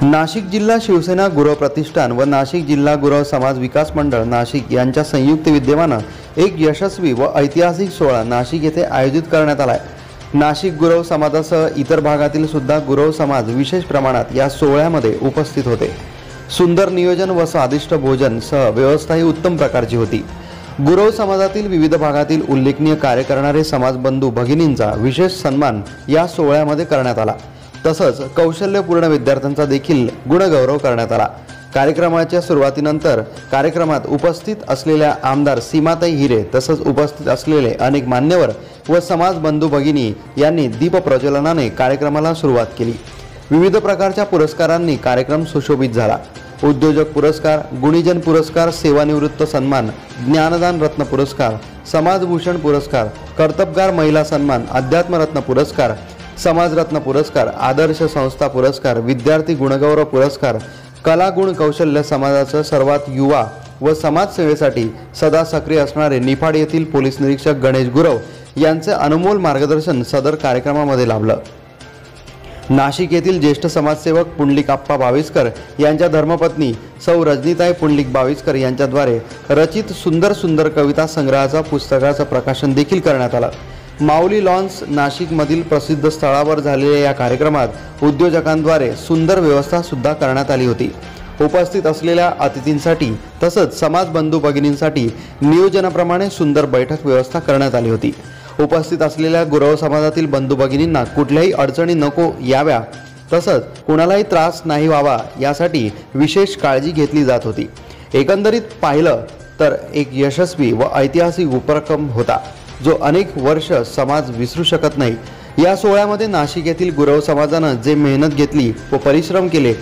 नाशिक जिल्हा शिवसेना गुरव प्रतिष्ठान व नाशिक जिल्हा गुरव समाज विकास मंडळ नाशिक यांच्या संयुक्त विद्यमाने एक यशस्वी व ऐतिहासिक सोहळा नाशिक येथे आयोजित करण्यात आला आहे। नाशिक गुरव समाजासह इतर भागातील सुद्धा गुरव समाज विशेष प्रमाणात या सोहळ्यामध्ये उपस्थित होते। सुंदर नियोजन व स्वादिष्ट भोजन सह व्यवस्था ही उत्तम प्रकारची होती। गुरव समाजातील विविध भागातील उल्लेखनीय कार्य करणारे समाज बंधू भगिनींचा विशेष सन्मान या सोहळ्यामध्ये करण्यात आला। तसंच कौशल्यपूर्ण विद्यार्थ्यांचा देखील गुणगौरव करण्यात आला। कार्यक्रमाच्या सुरुवातीनंतर कार्यक्रमात उपस्थित असलेल्या आमदार सीमाताई हिरे तसंच उपस्थित असलेले अनेक मान्यवर व समाज बंधू भगिनी यांनी दीप प्रज्वलनाने कार्यक्रमाला सुरुवात केली। विविध प्रकारच्या पुरस्कारांनी कार्यक्रम सुशोभित झाला। उद्योजक पुरस्कार, गुणीजन पुरस्कार, सेवानिवृत्त सन्मान, ज्ञानदान रत्न पुरस्कार, समाजभूषण पुरस्कार, कर्तबगार महिला सन्मान, अध्यात्मरत्न पुरस्कार, समाजरत्न पुरस्कार, आदर्श संस्था पुरस्कार, विद्यार्थी गुणगौरव पुरस्कार, कला गुण कौशल्य समाजाचा सर्वात युवा व समाजसेवेसाठी सदा सक्रिय असणारे निफाड येथील पोलीस निरीक्षक गणेश गुरव यांचे अनमोल मार्गदर्शन सदर कार्यक्रमामध्ये लाभलं। नाशिक येथील ज्येष्ठ समाजसेवक पुंडलिक आप्पा बाविस्कर यांच्या धर्मपत्नी सौ रजनीताई पुंडलिक बाविस्कर यांच्याद्वारे रचित सुंदर सुंदर कविता संग्रहाचा पुस्तकाचं प्रकाशन देखील करण्यात आलं। माऊली लॉन्स नाशिक मधील प्रसिद्ध स्थळावर झालेल्या या कार्यक्रमात उद्योजकांद्वारे सुंदर व्यवस्था सुद्धा करण्यात आली होती। उपस्थित असलेल्या अतिथींसाठी तसंच समाज बंधू भगिनींसाठी नियोजनाप्रमाणे सुंदर बैठक व्यवस्था करण्यात आली होती। उपस्थित असलेल्या गुरव समाजातील बंधू भगिनींना कुठल्याही अडचणी नको याव्या तसंच कोणालाही त्रास नाही व्हावा यासाठी विशेष काळजी घेतली जात होती। एकंदरीत पाहिलं तर एक यशस्वी व ऐतिहासिक उपक्रम होता जो अनेक वर्ष समाज विसरू शकत नाही। या सोहळ्यामध्ये नाशिक येथील गुरव समाजानं जे मेहनत घेतली व परिश्रम केले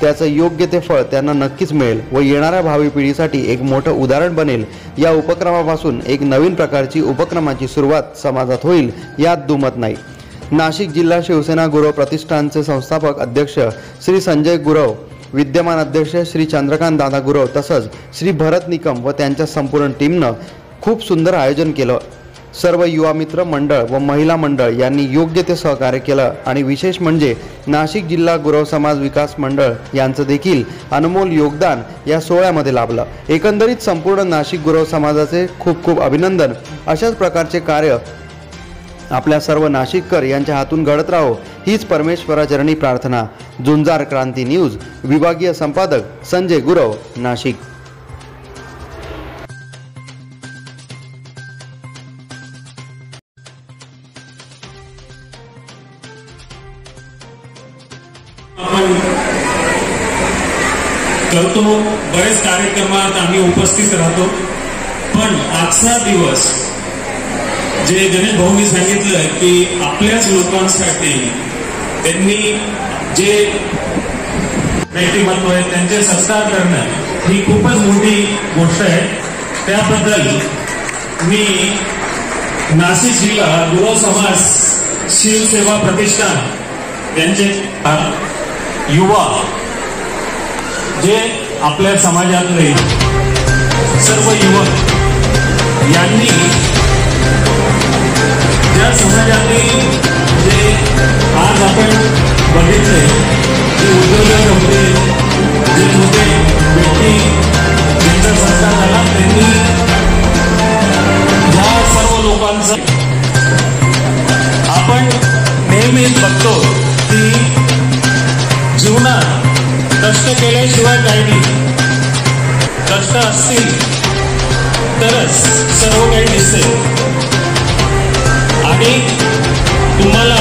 त्याचं योग्य ते फळ त्यांना नक्कीच मिळेल व येणाऱ्या भावी पिढीसाठी एक मोठं उदाहरण बनेल। या उपक्रमापासून एक नवीन प्रकारची उपक्रमाची सुरुवात समाजात होईल यात दुमत नाही। नाशिक जिल्हा शिवसेना गुरव प्रतिष्ठानचे संस्थापक अध्यक्ष श्री संजय गुरव, विद्यमान अध्यक्ष श्री चंद्रकांत दादा गुरव तसंच श्री भरत निकम व त्यांच्या संपूर्ण टीमनं खूप सुंदर आयोजन केलं। सर्व युवा मित्र मंडळ व महिला मंडळ यांनी योग्य ते सहकार्य केलं आणि विशेष म्हणजे नाशिक जिल्हा गुरव समाज विकास मंडळ यांचं देखील अनमोल योगदान या सोहळ्यामध्ये लाभलं। एकंदरीत संपूर्ण नाशिक गुरव समाजाचे खूप खूप अभिनंदन। अशाच प्रकारचे कार्य आपल्या सर्व नाशिककर यांच्या हातून घडत राहो हीच परमेश्वराचरणी प्रार्थना। झुंजार क्रांती न्यूज विभागीय संपादक संजय गुरव, नाशिक। करतो बरेच कार्यक्रमात आम्ही उपस्थित राहतो, पण आजचा दिवस जे गणेश भाऊंनी सांगितलं की आपल्याच लोकांसाठी त्यांनी जे व्यक्तिमत्व आहे त्यांचे सत्कार करणं ही खूपच मोठी गोष्ट आहे। त्याबद्दल मी नाशिक जिल्हा गुरव समाज शिवसेवा प्रतिष्ठान यांचे युवा जे आपल्या समाजातले सर्व युवक यांनी ज्या समाजातील जे आज आपण बघितले जे उद्योजक होते, जे मोठे व्यक्ती ज्यांचा सत्कार झाला त्यांनी या सर्व लोकांचं आपण नेहमीच बघतो की जीवनात कष्ट केल्याशिवाय काही नाही। कष्ट असतील तरच सर्व काही दिसते आणि तुम्हाला